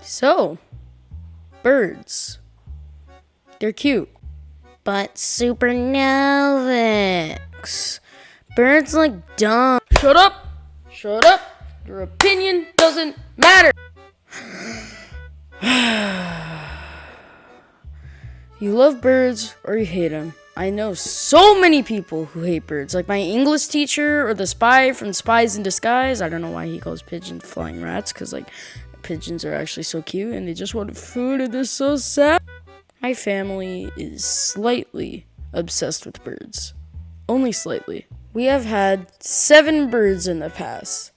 So, birds. They're cute. But supernovax. Birds look dumb. Shut up! Shut up! Your opinion doesn't matter! You love birds or you hate them. I know so many people who hate birds, like my English teacher or the spy from Spies in Disguise. I don't know why he calls pigeons flying rats, because like pigeons are actually so cute and they just want food and they're so sad. My family is slightly obsessed with birds. Only slightly. We have had 7 birds in the past.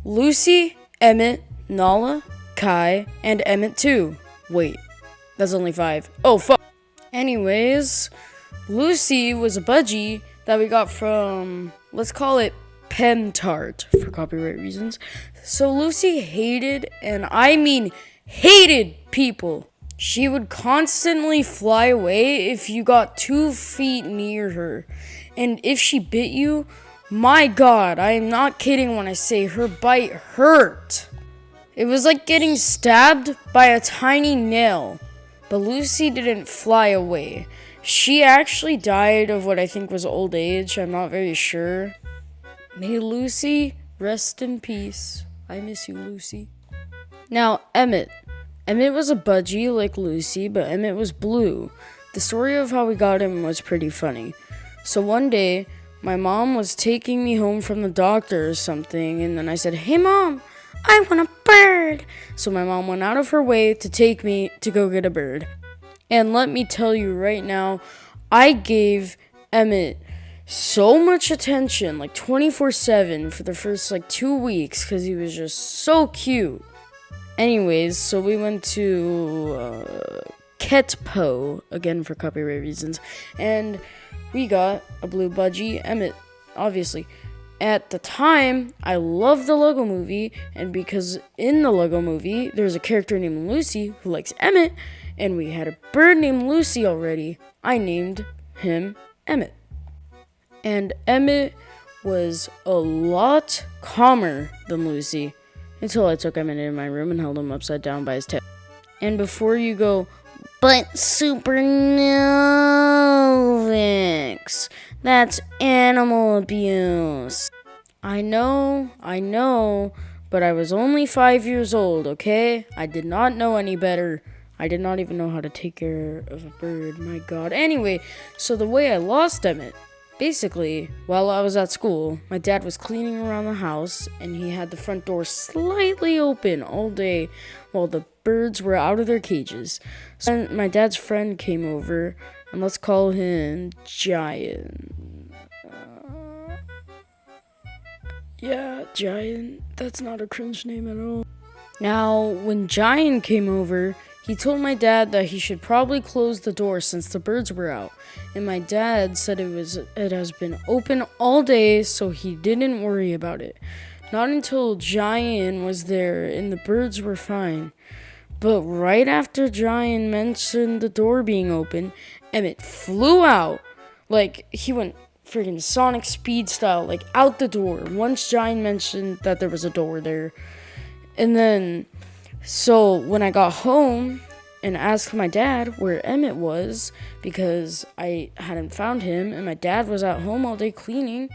Lucy, Emmett, Nala, Kai, and Emmett too. Wait, that's only 5. Oh, fuck. Anyways, Lucy was a budgie that we got from, let's call it Pentart for copyright reasons. So Lucy hated, and I mean hated, people. She would constantly fly away if you got 2 feet near her. And if she bit you, my God, I am not kidding when I say her bite hurt. It was like getting stabbed by a tiny nail. But Lucy didn't fly away. She actually died of what I think was old age. I'm not very sure. May Lucy rest in peace. I miss you, Lucy. Now, Emmett. Emmett was a budgie like Lucy, but Emmett was blue. The story of how we got him was pretty funny. So one day, my mom was taking me home from the doctor or something, and then I said, "Hey, Mom, I want a bird." So my mom went out of her way to take me to go get a bird. And let me tell you right now, I gave Emmett so much attention, like 24/7 for the first 2 weeks, because he was just so cute. Anyways, so we went to Ketpo, again for copyright reasons, and we got a blue budgie, Emmett, obviously. At the time, I loved the Lego Movie, and because in the Lego Movie, there's a character named Lucy who likes Emmett, and we had a bird named Lucy already, I named him Emmett. And Emmett was a lot calmer than Lucy, until I took Emmett in my room and held him upside down by his tail. And before you go, "But supernovax, that's animal abuse." I know, but I was only 5 years old, okay? I did not know any better. I did not even know how to take care of a bird, my God. Anyway, so the way I lost Emmett, basically, while I was at school, my dad was cleaning around the house, and he had the front door slightly open all day while the birds were out of their cages. So my dad's friend came over, and let's call him Giant. Yeah, Giant. That's not a cringe name at all. Now, when Giant came over, he told my dad that he should probably close the door since the birds were out. And my dad said it has been open all day, so he didn't worry about it. Not until Giant was there and the birds were fine. But right after Giant mentioned the door being open, Emmett flew out. He went friggin' Sonic speed style, out the door, once Giant mentioned that there was a door there. And then, so when I got home and asked my dad where Emmett was, because I hadn't found him, and my dad was at home all day cleaning,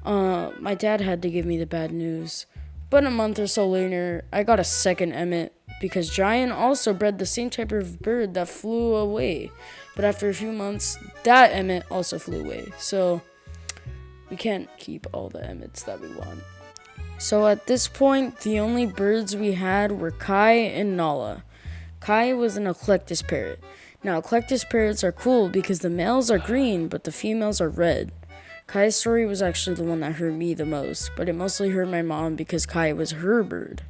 my dad had to give me the bad news. But a month or so later, I got a second Emmett, because Giant also bred the same type of bird that flew away. But after a few months, that Emmett also flew away. So we can't keep all the Emmets that we want. So at this point, the only birds we had were Kai and Nala. Kai was an eclectus parrot. Now, eclectus parrots are cool because the males are green, but the females are red. Kai's story was actually the one that hurt me the most, but it mostly hurt my mom because Kai was her bird.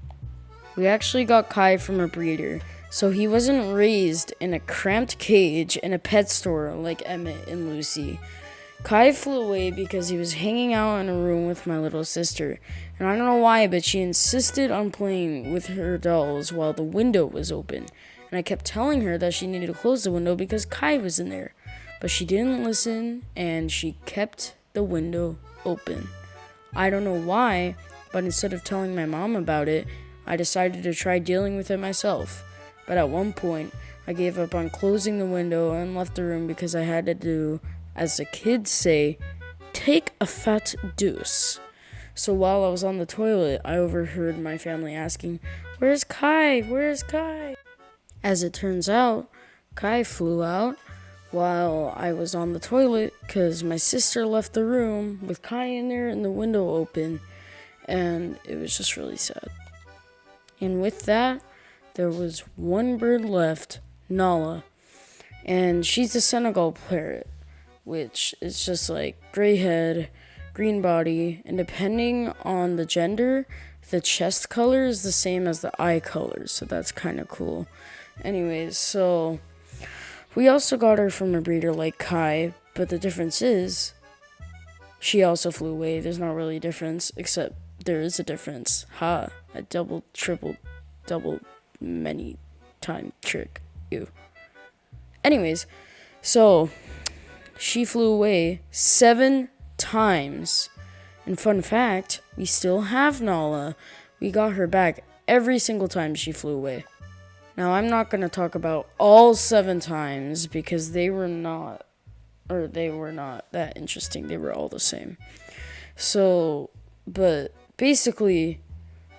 We actually got Kai from a breeder, so he wasn't raised in a cramped cage in a pet store like Emmett and Lucy. Kai flew away because he was hanging out in a room with my little sister, and I don't know why, but she insisted on playing with her dolls while the window was open, and I kept telling her that she needed to close the window because Kai was in there, but she didn't listen, and she kept the window open. I don't know why, but instead of telling my mom about it, I decided to try dealing with it myself. But at one point, I gave up on closing the window and left the room because I had to do, as the kids say, take a fat deuce. So while I was on the toilet, I overheard my family asking, "Where's Kai? Where's Kai?" As it turns out, Kai flew out while I was on the toilet because my sister left the room with Kai in there and the window open, and it was just really sad. And with that, there was one bird left, Nala, and she's a Senegal parrot, which is just like gray head, green body, and depending on the gender, the chest color is the same as the eye color, so that's kind of cool. Anyways, so we also got her from a breeder like Kai, but the difference is she also flew away. There's not really a difference, except there is a difference. Ha, a double, triple, double, many time trick. Ew. Anyways, so she flew away 7 times. And fun fact, we still have Nala. We got her back every single time she flew away. Now, I'm not going to talk about all 7 times because they were not that interesting. They were all the same. So, but basically,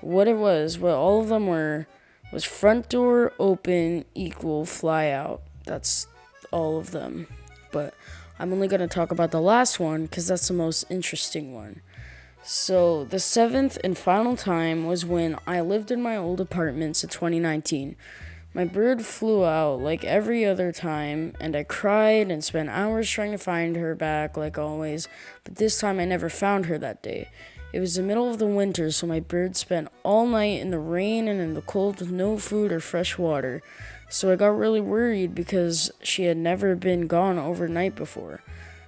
what all of them were, was front door open equal fly out. That's all of them. But I'm only going to talk about the last one because that's the most interesting one. So, the 7th and final time was when I lived in my old apartments in 2019. My bird flew out like every other time, and I cried and spent hours trying to find her back like always, but this time I never found her that day. It was the middle of the winter, so my bird spent all night in the rain and in the cold with no food or fresh water. So I got really worried because she had never been gone overnight before.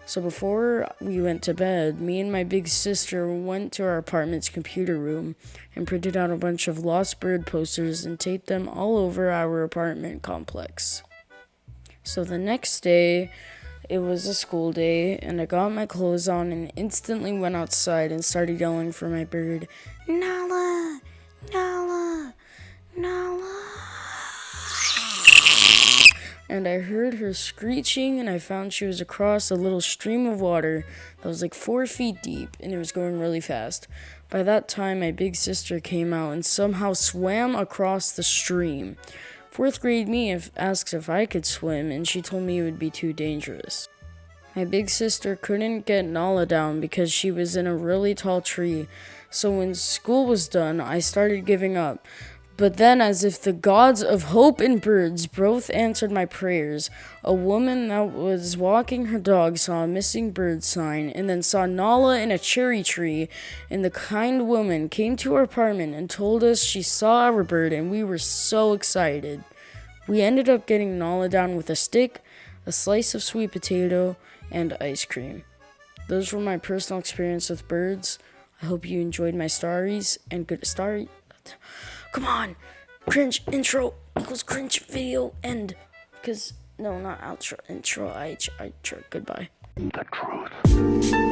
So before we went to bed, me and my big sister went to our apartment's computer room and printed out a bunch of lost bird posters and taped them all over our apartment complex. So the next day, it was a school day, and I got my clothes on and instantly went outside and started yelling for my bird, "Nala! Nala! Nala!" And I heard her screeching, and I found she was across a little stream of water that was like 4 feet deep, and it was going really fast. By that time, my big sister came out and somehow swam across the stream. 4th grade me asked if I could swim, and she told me it would be too dangerous. My big sister couldn't get Nala down because she was in a really tall tree, so when school was done, I started giving up. But then, as if the gods of hope and birds both answered my prayers, a woman that was walking her dog saw a missing bird sign and then saw Nala in a cherry tree, and the kind woman came to our apartment and told us she saw our bird, and we were so excited. We ended up getting Nala down with a stick, a slice of sweet potato, and ice cream. Those were my personal experience with birds. I hope you enjoyed my stories, and good story. Come on, cringe intro equals cringe video end. No, not outro, intro, outro. Goodbye. The truth.